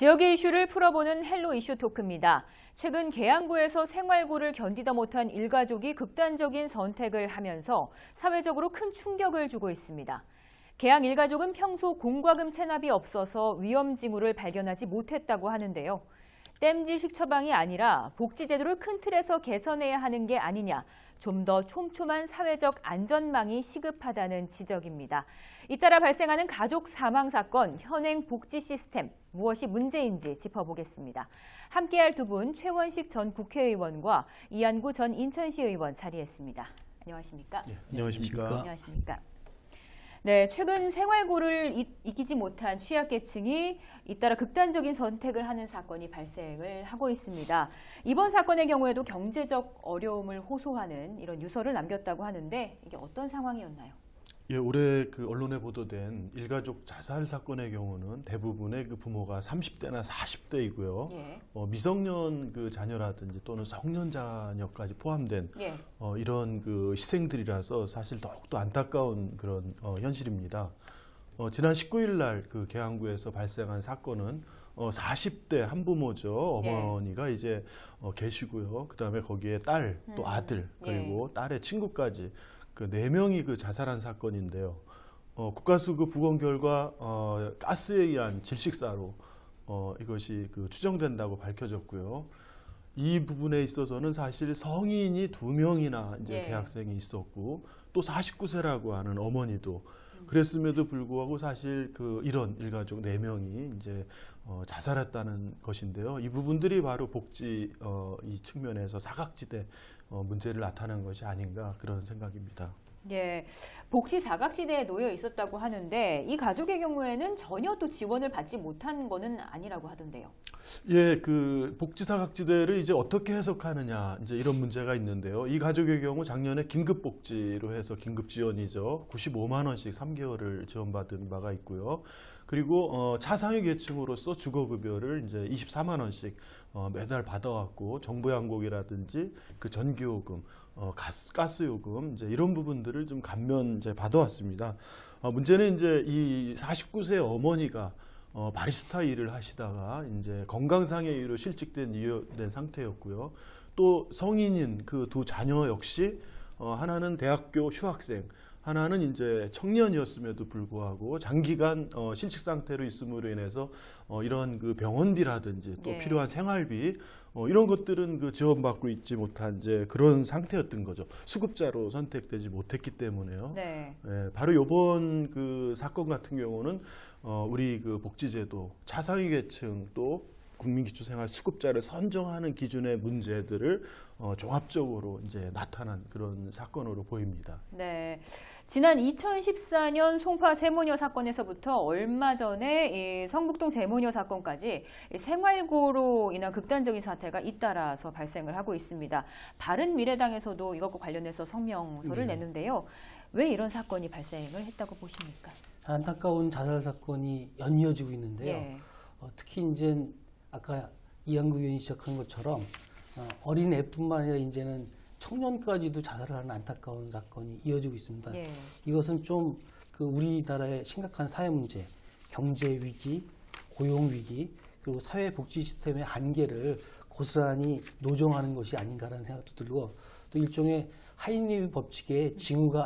지역의 이슈를 풀어보는 헬로 이슈 토크입니다. 최근 계양구에서 생활고를 견디다 못한 일가족이 극단적인 선택을 하면서 사회적으로 큰 충격을 주고 있습니다. 계양 일가족은 평소 공과금 체납이 없어서 위험 징후를 발견하지 못했다고 하는데요. 땜질식 처방이 아니라 복지제도를 큰 틀에서 개선해야 하는 게 아니냐, 좀 더 촘촘한 사회적 안전망이 시급하다는 지적입니다. 잇따라 발생하는 가족 사망 사건, 현행 복지 시스템, 무엇이 문제인지 짚어보겠습니다. 함께할 두 분, 최원식 전 국회의원과 이한구 전 인천시 의원 자리했습니다. 안녕하십니까? 네, 안녕하십니까? 안녕하십니까? 네, 최근 생활고를 이기지 못한 취약계층이 잇따라 극단적인 선택을 하는 사건이 발생을 하고 있습니다. 이번 사건의 경우에도 경제적 어려움을 호소하는 이런 유서를 남겼다고 하는데 이게 어떤 상황이었나요? 예, 올해 언론에 보도된 일가족 자살 사건의 경우는 대부분의 부모가 30대나 40대이고요. 예. 미성년 자녀라든지 또는 성년 자녀까지 포함된 예. 이런 희생들이라서 사실 더욱더 안타까운 그런 현실입니다. 지난 19일 날 계양구에서 발생한 사건은 40대 한부모죠. 어머니가 이제 계시고요. 그다음에 거기에 딸, 또 아들, 그리고 딸의 친구까지 4명이 자살한 사건인데요. 국가수 부검 결과 가스에 의한 질식사로 이것이 추정된다고 밝혀졌고요. 이 부분에 있어서는 사실 성인이 2명이나 이제 대학생이 있었고 또 49세라고 하는 어머니도 그랬음에도 불구하고 사실 이런 일가족 4명이 이제 자살했다는 것인데요. 이 부분들이 바로 복지 이 측면에서 사각지대 문제를 나타낸 것이 아닌가 그런 생각입니다. 네, 복지 사각지대에 놓여 있었다고 하는데 이 가족의 경우에는 전혀 또 지원을 받지 못한 거는 아니라고 하던데요. 예, 복지 사각지대를 이제 어떻게 해석하느냐 이제 이런 문제가 있는데요. 이 가족의 경우 작년에 긴급복지로 해서 긴급 지원이죠. 95만 원씩 3개월을 지원받은 바가 있고요. 그리고 차상위 계층으로서 주거급여를 이제 24만 원씩 매달 받아왔고 정부 양곡이라든지 전기요금, 가스요금 이제 이런 부분들을 좀 감면 이제 받아왔습니다. 문제는 이제 이 49세 어머니가 바리스타 일을 하시다가 이제 건강상의 이유로 실직된 상태였고요. 또 성인인 2 자녀 역시 하나는 대학교 휴학생, 하나는 이제 청년이었음에도 불구하고 장기간 실직 상태로 있음으로 인해서 이런 병원비라든지 또 필요한 생활비 이런 것들은 지원받고 있지 못한 이제 그런 상태였던 거죠. 수급자로 선택되지 못했기 때문에요. 네. 예, 바로 이번 사건 같은 경우는 우리 복지제도 차상위 계층 또 국민기초생활 수급자를 선정하는 기준의 문제들을 종합적으로 이제 나타난 그런 사건으로 보입니다. 네, 지난 2014년 송파 세모녀 사건에서부터 얼마 전에 이 성북동 세모녀 사건까지 생활고로 인한 극단적인 사태가 잇따라서 발생을 하고 있습니다. 바른미래당에서도 이것과 관련해서 성명서를 냈는데요. 왜 이런 사건이 발생을 했다고 보십니까? 안타까운 자살 사건이 연이어지고 있는데요. 특히 이제 아까 이한구 의원이 지적한 것처럼 어린 애뿐만 아니라 이제는 청년까지도 자살을 하는 안타까운 사건이 이어지고 있습니다. 이것은 좀 우리나라의 심각한 사회 문제, 경제 위기, 고용 위기, 그리고 사회복지 시스템의 한계를 고스란히 노정하는 것이 아닌가라는 생각도 들고 또 일종의 하인리 법칙의 징후가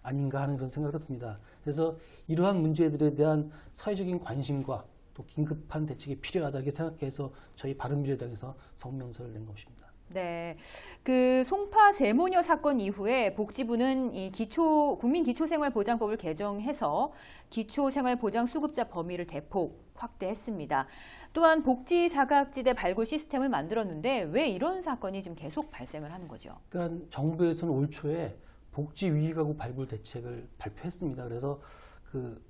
아닌가 하는 그런 생각도 듭니다. 그래서 이러한 문제들에 대한 사회적인 관심과 또 긴급한 대책이 필요하다 이렇게 생각해서 저희 바른미래당에서 성명서를 낸 것입니다. 네, 송파 세모녀 사건 이후에 복지부는 이 국민기초생활보장법을 개정해서 기초생활보장 수급자 범위를 대폭 확대했습니다. 또한 복지 사각지대 발굴 시스템을 만들었는데 왜 이런 사건이 지금 계속 발생을 하는 거죠? 그러니까 정부에서는 올 초에 복지 위기가구 발굴 대책을 발표했습니다. 그래서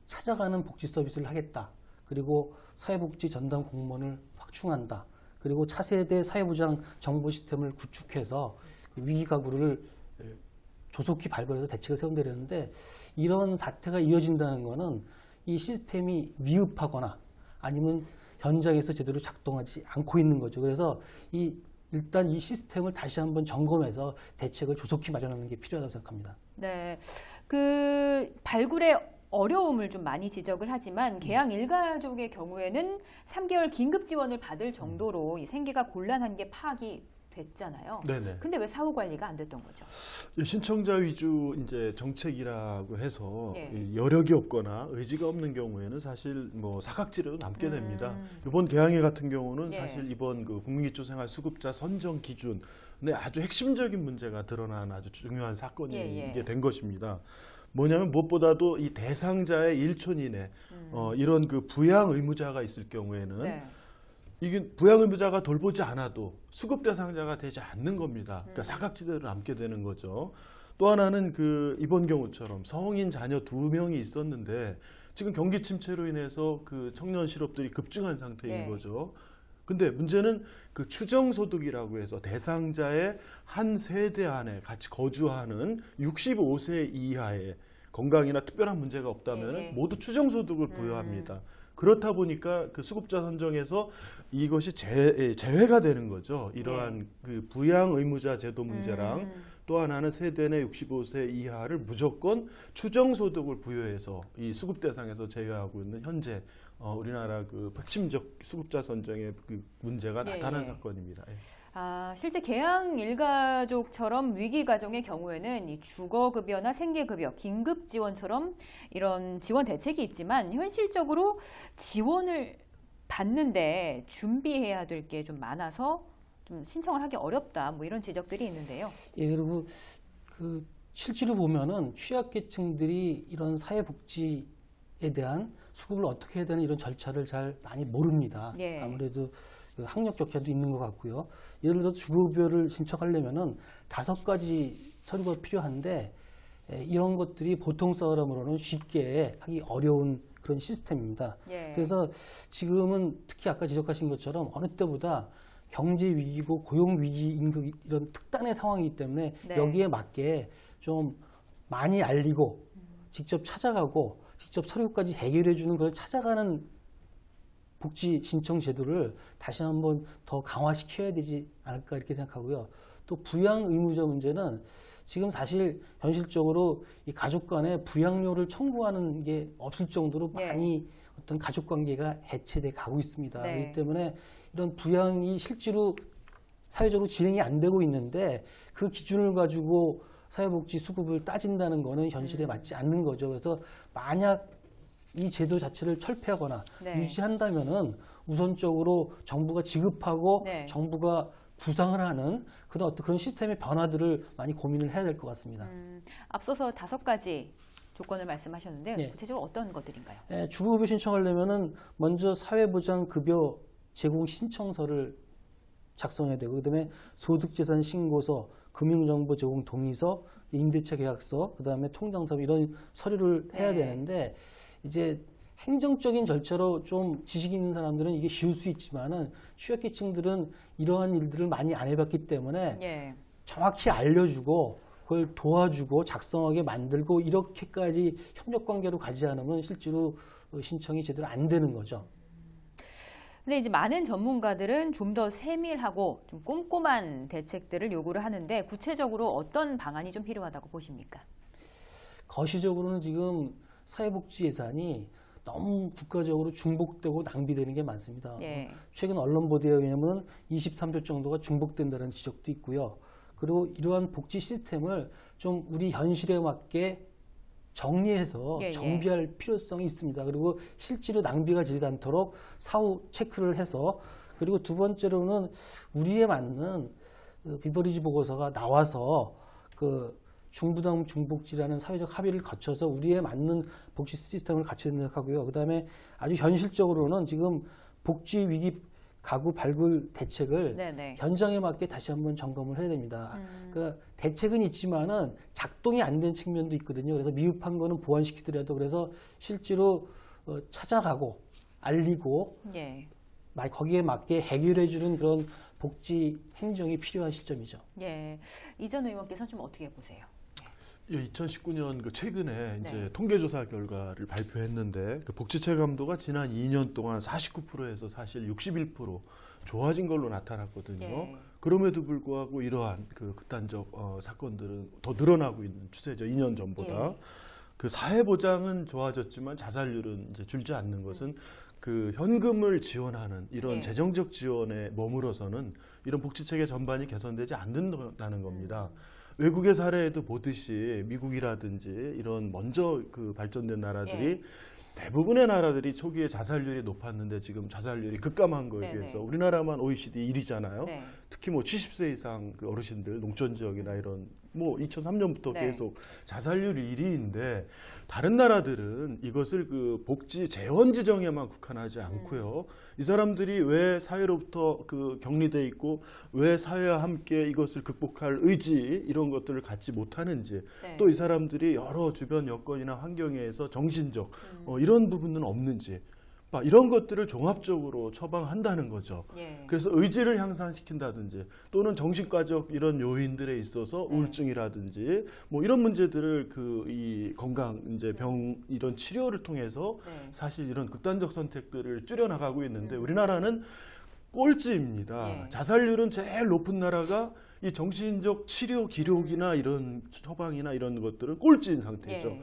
찾아가는 복지 서비스를 하겠다. 그리고 사회복지 전담 공무원을 확충한다. 그리고 차세대 사회보장 정보 시스템을 구축해서 위기가구를 조속히 발굴해서 대책을 세운다는데 이런 사태가 이어진다는 것은 이 시스템이 미흡하거나 아니면 현장에서 제대로 작동하지 않고 있는 거죠. 그래서 일단 이 시스템을 다시 한번 점검해서 대책을 조속히 마련하는 게 필요하다고 생각합니다. 네, 발굴에 어려움을 좀 많이 지적을 하지만 계양 일가족의 경우에는 3개월 긴급 지원을 받을 정도로 이 생계가 곤란한 게 파악이 됐잖아요. 네네. 근데 왜 사후 관리가 안 됐던 거죠? 신청자 위주 이제 정책이라고 해서 예. 여력이 없거나 의지가 없는 경우에는 사실 뭐 사각지대로 남게 됩니다. 이번 계양회 같은 경우는 예. 사실 이번 그 국민기초생활수급자 선정 기준에 아주 핵심적인 문제가 드러난 아주 중요한 사건이 예. 이게 된 것입니다. 뭐냐면 무엇보다도 이 대상자의 일촌이내 이런 그 부양 의무자가 있을 경우에는 네. 이게 부양 의무자가 돌보지 않아도 수급 대상자가 되지 않는 겁니다. 그러니까 사각지대로 남게 되는 거죠. 또 하나는 그 이번 경우처럼 성인 자녀 2명이 있었는데 지금 경기 침체로 인해서 그 청년 실업들이 급증한 상태인 네. 거죠. 근데 문제는 그 추정소득이라고 해서 대상자의 한 세대 안에 같이 거주하는 65세 이하의 건강이나 특별한 문제가 없다면 예. 모두 추정소득을 부여합니다. 그렇다 보니까 그 수급자 선정에서 이것이 제외가 되는 거죠. 이러한 그 부양 의무자 제도 문제랑 또 하나는 세대 내 65세 이하를 무조건 추정소득을 부여해서 이 수급 대상에서 제외하고 있는 현재 우리나라 그 핵심적 수급자 선정의 그 문제가 나타난 사건입니다. 예. 실제 계양 일가족처럼 위기 가정의 경우에는 이 주거급여나 생계급여, 긴급지원처럼 이런 지원 대책이 있지만 현실적으로 지원을 받는데 준비해야 될 게 좀 많아서 좀 신청을 하기 어렵다, 뭐 이런 지적들이 있는데요. 예, 그리고 그 실제로 보면은 취약계층들이 이런 사회복지에 대한 수급을 어떻게 해야 되는 이런 절차를 잘 많이 모릅니다. 예. 아무래도 그 학력 격차도 있는 것 같고요. 예를 들어 주거급여를 신청하려면은 5가지 서류가 필요한데 이런 것들이 보통 사람으로는 쉽게 하기 어려운 그런 시스템입니다. 예. 그래서 지금은 특히 아까 지적하신 것처럼 어느 때보다 경제 위기고 고용 위기인 이런 특단의 상황이기 때문에 네. 여기에 맞게 좀 많이 알리고 직접 찾아가고 직접 서류까지 해결해 주는 걸 찾아가는 복지 신청 제도를 다시 한번 더 강화시켜야 되지 않을까 이렇게 생각하고요. 또 부양 의무자 문제는 지금 사실 현실적으로 이 가족 간에 부양료를 청구하는 게 없을 정도로 많이 어떤 가족 관계가 해체돼 가고 있습니다. 네. 그렇기 때문에 이런 부양이 실제로 사회적으로 진행이 안 되고 있는데 그 기준을 가지고 사회복지 수급을 따진다는 거는 현실에 맞지 않는 거죠. 그래서 만약 이 제도 자체를 철폐하거나 유지한다면은 우선적으로 정부가 지급하고 정부가 구상을 하는 그런 시스템의 변화들을 많이 고민을 해야 될 것 같습니다. 앞서서 5가지 조건을 말씀하셨는데 구체적으로 어떤 것들인가요? 주거급여 신청하려면은 먼저 사회보장급여 제공 신청서를 작성해야 되고 그다음에 소득재산 신고서, 금융정보 제공 동의서, 임대차 계약서, 그다음에 통장사업 이런 서류를 해야 되는데 이제 행정적인 절차로 좀 지식이 있는 사람들은 이게 쉬울 수 있지만은 취약계층들은 이러한 일들을 많이 안 해봤기 때문에 정확히 알려주고 그걸 도와주고 작성하게 만들고 이렇게까지 협력관계로 가지 않으면 실제로 신청이 제대로 안 되는 거죠. 근데 이제 많은 전문가들은 좀 더 세밀하고 좀 꼼꼼한 대책들을 요구를 하는데 구체적으로 어떤 방안이 좀 필요하다고 보십니까? 거시적으로는 지금 사회복지 예산이 너무 국가적으로 중복되고 낭비되는 게 많습니다. 최근 언론 보도에 의하면 23조 정도가 중복된다는 지적도 있고요. 그리고 이러한 복지 시스템을 좀 우리 현실에 맞게 정리해서 정비할 필요성이 있습니다. 그리고 실제로 낭비가 되지 않도록 사후 체크를 해서 그리고 두 번째로는 우리에 맞는 비버리지 보고서가 나와서 그 중부담 중복지라는 사회적 합의를 거쳐서 우리에 맞는 복지 시스템을 갖춰야 된다고 생각하고요. 그다음에 아주 현실적으로는 지금 복지 위기 가구 발굴 대책을 현장에 맞게 다시 한번 점검을 해야 됩니다. 그 대책은 있지만은 작동이 안 된 측면도 있거든요. 그래서 미흡한 거는 보완시키더라도 그래서 실제로 찾아가고 알리고 거기에 맞게 해결해 주는 그런 복지 행정이 필요한 시점이죠. 이전 의원께서는 좀 어떻게 보세요? 2019년 그 최근에 이제 통계조사 결과를 발표했는데 그 복지 체감도가 지난 2년 동안 49%에서 사실 61% 좋아진 걸로 나타났거든요. 그럼에도 불구하고 이러한 그 극단적 사건들은 더 늘어나고 있는 추세죠. 2년 전보다. 그 사회보장은 좋아졌지만 자살률은 이제 줄지 않는 것은 그 현금을 지원하는 이런 재정적 지원에 머물어서는 이런 복지체계 전반이 개선되지 않는다는 겁니다. 외국의 사례에도 보듯이 미국이라든지 이런 먼저 그 발전된 나라들이 대부분의 나라들이 초기에 자살률이 높았는데 지금 자살률이 급감한 거에 비해서 우리나라만 OECD 1위잖아요. 특히 뭐 70세 이상 그 어르신들 농촌 지역이나 이런 뭐 2003년부터 계속 자살률 1위인데 다른 나라들은 이것을 그 복지 재원 지정에만 국한하지 않고요. 이 사람들이 왜 사회로부터 그 격리돼 있고 왜 사회와 함께 이것을 극복할 의지 이런 것들을 갖지 못하는지 또 이 사람들이 여러 주변 여건이나 환경에 의해서 정신적 이런 부분은 없는지 이런 것들을 종합적으로 처방한다는 거죠. 그래서 의지를 향상시킨다든지 또는 정신과적 이런 요인들에 있어서 우울증이라든지 뭐 이런 문제들을 그 이 건강 이제 병 이런 치료를 통해서 사실 이런 극단적 선택들을 줄여 나가고 있는데 우리나라는 꼴찌입니다. 자살률은 제일 높은 나라가 이 정신적 치료 기록이나 이런 처방이나 이런 것들은 꼴찌인 상태죠.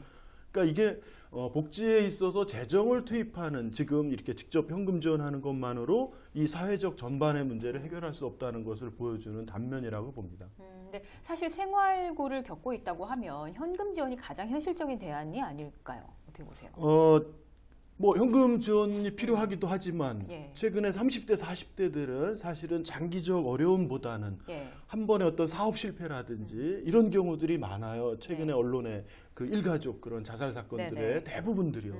그러니까 이게 복지에 있어서 재정을 투입하는 지금 이렇게 직접 현금 지원하는 것만으로 이 사회적 전반의 문제를 해결할 수 없다는 것을 보여주는 단면이라고 봅니다. 근데 사실 생활고를 겪고 있다고 하면 현금 지원이 가장 현실적인 대안이 아닐까요? 어떻게 보세요? 뭐 현금 지원이 필요하기도 하지만 최근에 30대, 40대들은 사실은 장기적 어려움보다는 한 번의 어떤 사업 실패라든지 이런 경우들이 많아요. 최근에 언론에 그 일가족 그런 자살 사건들의 대부분들이요.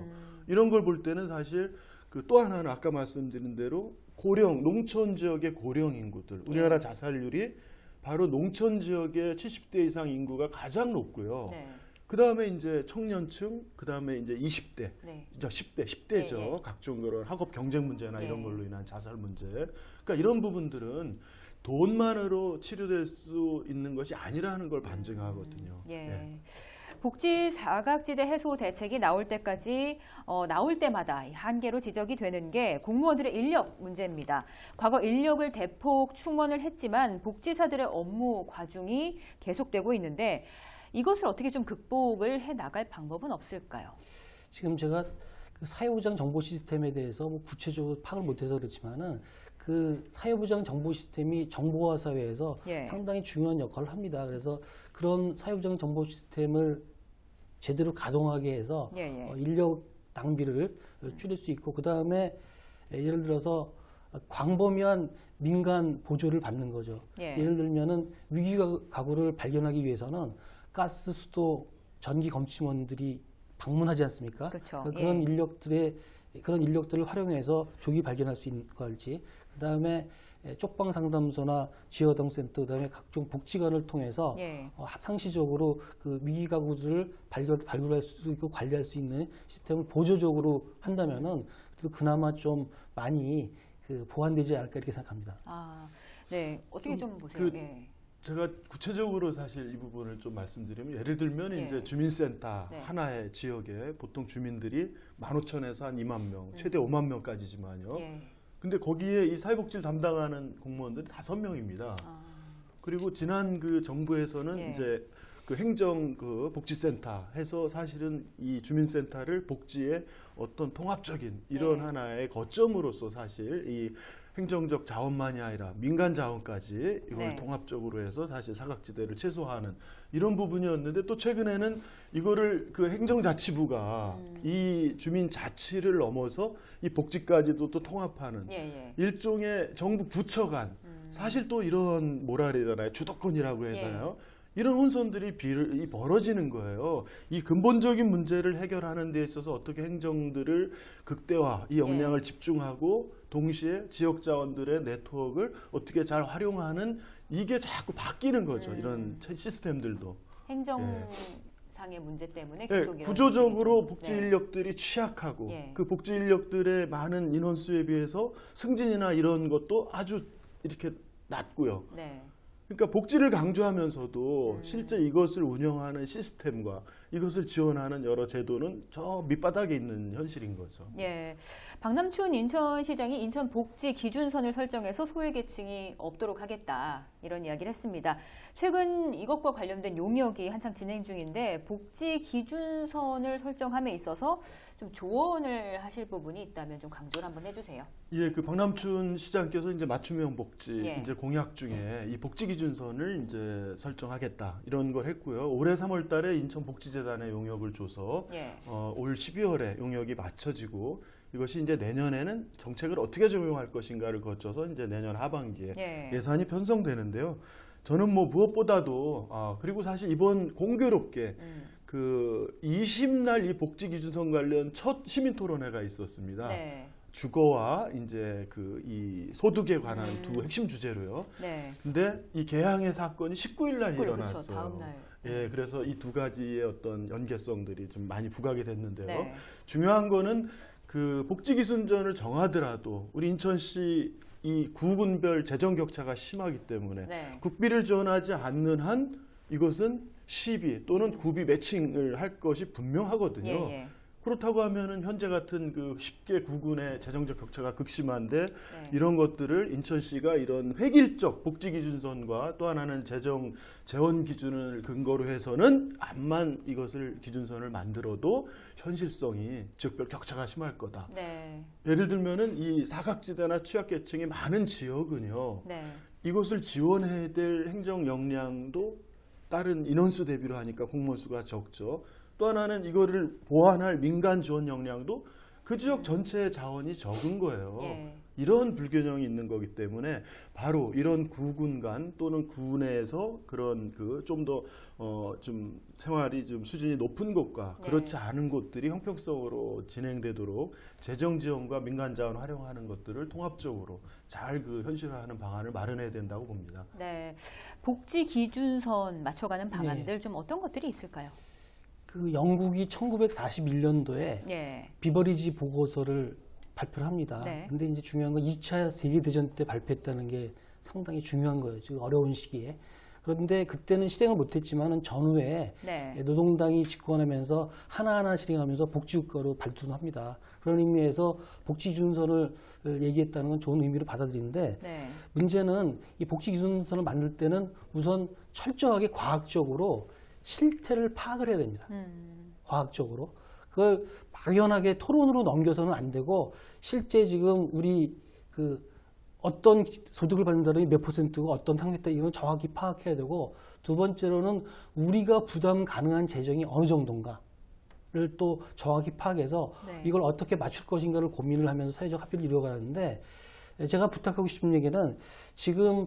이런 걸 볼 때는 사실 그 또 하나는 아까 말씀드린 대로 고령, 농촌 지역의 고령 인구들. 우리나라 자살률이 바로 농촌 지역의 70대 이상 인구가 가장 높고요. 그 다음에 이제 청년층, 그 다음에 이제 20대, 10대죠. 각종 그런 학업 경쟁 문제나 이런 걸로 인한 자살 문제. 그러니까 이런 부분들은 돈만으로 치료될 수 있는 것이 아니라는 걸 반증하거든요. 복지 사각지대 해소 대책이 나올 때까지 나올 때마다 한계로 지적이 되는 게 공무원들의 인력 문제입니다. 과거 인력을 대폭 충원을 했지만 복지사들의 업무 과중이 계속되고 있는데 이것을 어떻게 좀 극복을 해 나갈 방법은 없을까요? 지금 제가 그 사회보장 정보 시스템에 대해서 뭐 구체적으로 파악을 못해서 그렇지만은 그 사회보장 정보 시스템이 정보화 사회에서 상당히 중요한 역할을 합니다. 그래서 그런 사회보장 정보 시스템을 제대로 가동하게 해서 인력 낭비를 줄일 수 있고 그 다음에 예를 들어서 광범위한 민간 보조를 받는 거죠. 예를 들면은 위기 가구를 발견하기 위해서는 가스, 수도, 전기 검침원들이 방문하지 않습니까? 그렇죠. 그런 인력들을 활용해서 조기 발견할 수 있는 걸지. 그다음에 쪽방 상담소나 지여동센터, 그다음에 각종 복지관을 통해서 상시적으로 그 위기 가구들을 발굴할 수 있고 관리할 수 있는 시스템을 보조적으로 한다면은 그나마 좀 많이 그 보완되지 않을까 이렇게 생각합니다. 어떻게 좀 보세요? 제가 구체적으로 사실 이 부분을 좀 말씀드리면 예를 들면 이제 주민센터 하나의 지역에 보통 주민들이 15,000에서 한 2만 명, 최대 5만 명까지지만요. 근데 거기에 이 사회복지를 담당하는 공무원들이 5명입니다. 그리고 지난 그 정부에서는 이제 그 행정 그 복지센터 해서 사실은 이 주민센터를 복지의 어떤 통합적인 이런 하나의 거점으로서 사실 이 행정적 자원만이 아니라 민간 자원까지 이걸 통합적으로 해서 사실 사각지대를 최소화하는 이런 부분이었는데 또 최근에는 이거를 그 행정자치부가 이 주민자치를 넘어서 이 복지까지도 또 통합하는 일종의 정부 부처간 사실 또 이런 뭐라 그래야 되나요? 주도권이라고 해야 되나요? 이런 혼선들이 벌어지는 거예요. 이 근본적인 문제를 해결하는 데 있어서 어떻게 행정들을 극대화, 이 역량을 집중하고 동시에 지역 자원들의 네트워크를 어떻게 잘 활용하는 이게 자꾸 바뀌는 거죠. 이런 시스템들도. 행정상의 문제 때문에 계속 구조적으로 복지 인력들이 취약하고 그 복지 인력들의 많은 인원수에 비해서 승진이나 이런 것도 아주 이렇게 낮고요. 그러니까 복지를 강조하면서도 실제 이것을 운영하는 시스템과 이것을 지원하는 여러 제도는 저 밑바닥에 있는 현실인 거죠. 예, 박남춘 인천시장이 인천 복지 기준선을 설정해서 소외계층이 없도록 하겠다 이런 이야기를 했습니다. 최근 이것과 관련된 용역이 한창 진행 중인데 복지 기준선을 설정함에 있어서 좀 조언을 하실 부분이 있다면 좀 강조를 한번 해주세요. 예, 그 박남춘 시장께서 이제 맞춤형 복지 예. 이제 공약 중에 이 복지 기준선을 이제 설정하겠다 이런 걸 했고요. 올해 3월달에 인천복지재단에 용역을 줘서 예. 올 12월에 용역이 마쳐지고 이것이 이제 내년에는 정책을 어떻게 적용할 것인가를 거쳐서 이제 내년 하반기에 예산이 편성되는데요. 저는 뭐 무엇보다도 그리고 사실 이번 공교롭게 그 20날 이 복지 기준선 관련 첫 시민 토론회가 있었습니다. 네. 주거와 이제 그 이 소득에 관한 두 핵심 주제로요. 네. 근데 이 개항의 사건이 19일 날 19일, 일어났어요. 그렇죠. 다음 날. 예, 그래서 이 두 가지의 어떤 연계성들이 좀 많이 부각이 됐는데요. 네. 중요한 거는 그 복지 기준선을 정하더라도 우리 인천시 이 구군별 재정 격차가 심하기 때문에 네. 국비를 지원하지 않는 한 이것은 시비 또는 구비 매칭을 할 것이 분명하거든요. 예. 그렇다고 하면은 현재 같은 그 10개 구군의 재정적 격차가 극심한데 네. 이런 것들을 인천시가 이런 획일적 복지 기준선과 또 하나는 재정 재원 기준을 근거로 해서는 암만 이것을 기준선을 만들어도 현실성이 지역별 격차가 심할 거다. 네. 예를 들면은 이 사각지대나 취약계층이 많은 지역은요. 네. 이것을 지원해야 될 행정 역량도 다른 인원수 대비로 하니까 공무원 수가 적죠. 또 하나는 이거를 보완할 민간 지원 역량도 그 지역 전체의 자원이 적은 거예요. 예. 이런 불균형이 있는 거기 때문에 바로 이런 구군 간 또는 구내에서 그런 그 좀 더 좀 생활이 좀 수준이 높은 곳과 그렇지 않은 곳들이 형평성으로 진행되도록 재정 지원과 민간 자원 활용하는 것들을 통합적으로 잘 그 현실화하는 방안을 마련해야 된다고 봅니다. 네. 복지 기준선 맞춰가는 방안들 좀 어떤 것들이 있을까요? 그 영국이 1941년도에 예. 비버리지 보고서를 발표를 합니다. 네. 근데 이제 중요한 건 2차 세계대전 때 발표했다는 게 상당히 중요한 거예요. 지금 어려운 시기에. 그런데 그때는 실행을 못했지만은 전후에 네. 노동당이 집권하면서 하나하나 실행하면서 복지국가로 발전을 합니다. 그런 의미에서 복지기준선을 얘기했다는 건 좋은 의미로 받아들이는데 네. 문제는 이 복지기준선을 만들 때는 우선 철저하게 과학적으로 실태를 파악을 해야 됩니다. 과학적으로. 그걸 막연하게 토론으로 넘겨서는 안 되고 실제 지금 우리 그 어떤 소득을 받는 사람이 몇 %고 어떤 상태다 이건 정확히 파악해야 되고 두 번째로는 우리가 부담 가능한 재정이 어느 정도인가를 또 정확히 파악해서 네. 이걸 어떻게 맞출 것인가를 고민을 하면서 사회적 합의를 이루어가는데 제가 부탁하고 싶은 얘기는 지금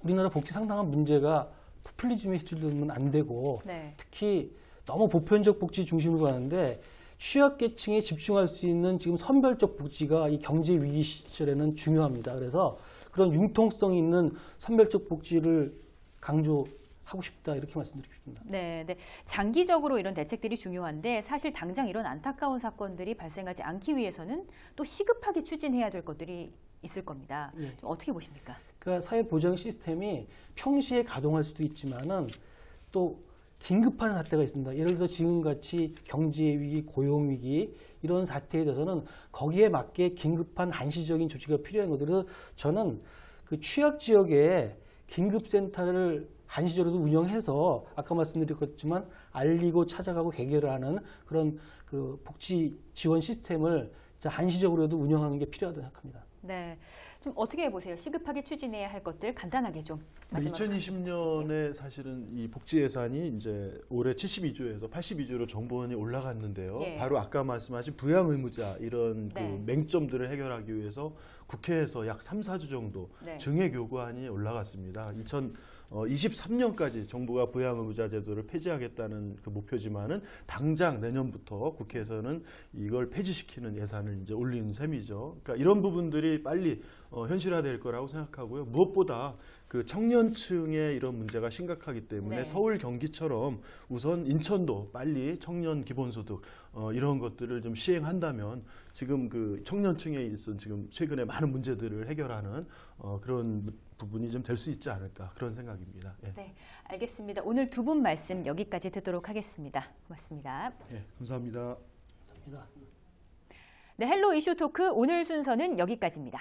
우리나라 복지 상당한 문제가 포퓰리즘에 휘둘리면 안 되고 네. 특히 너무 보편적 복지 중심으로 가는데 취약계층에 집중할 수 있는 지금 선별적 복지가 이 경제 위기 시절에는 중요합니다. 그래서 그런 융통성 있는 선별적 복지를 강조하고 싶다 이렇게 말씀드리고 싶습니다. 네, 네. 장기적으로 이런 대책들이 중요한데 사실 당장 이런 안타까운 사건들이 발생하지 않기 위해서는 또 시급하게 추진해야 될 것들이 있을 겁니다. 예. 좀 어떻게 보십니까? 그러니까 사회보장 시스템이 평시에 가동할 수도 있지만은 또 긴급한 사태가 있습니다. 예를 들어 지금같이 경제 위기, 고용 위기 이런 사태에 대해서는 거기에 맞게 긴급한 한시적인 조치가 필요한 거죠. 그래서 저는 그 취약 지역에 긴급센터를 한시적으로 운영해서 아까 말씀드렸지만 알리고 찾아가고 해결을 하는 그런 그 복지 지원 시스템을 한시적으로도 운영하는 게 필요하다고 생각합니다. 네, 좀 어떻게 보세요? 시급하게 추진해야 할 것들 간단하게 좀. 2020년에 사실은 이 복지 예산이 이제 올해 72조에서 82조로 정부원이 올라갔는데요. 예. 바로 바로 아까 말씀하신 부양 의무자 이런 그 네. 맹점들을 해결하기 위해서 국회에서 약 3, 4조 정도 네. 증액 요구안이 올라갔습니다. 2023년까지 정부가 부양 의무자 제도를 폐지하겠다는 그 목표지만은 당장 내년부터 국회에서는 이걸 폐지시키는 예산을 이제 올린 셈이죠. 그러니까 이런 부분들이 굉장히 빨리 현실화될 거라고 생각하고요. 무엇보다 그 청년층의 이런 문제가 심각하기 때문에 네. 서울, 경기처럼 우선 인천도 빨리 청년 기본소득 이런 것들을 좀 시행한다면 지금 그 청년층에 있은 지금 최근에 많은 문제들을 해결하는 그런 부분이 좀 될 수 있지 않을까 그런 생각입니다. 예. 네, 알겠습니다. 오늘 두 분 말씀 여기까지 듣도록 하겠습니다. 고맙습니다. 예, 감사합니다. 감사합니다. 네, 헬로 이슈 토크 오늘 순서는 여기까지입니다.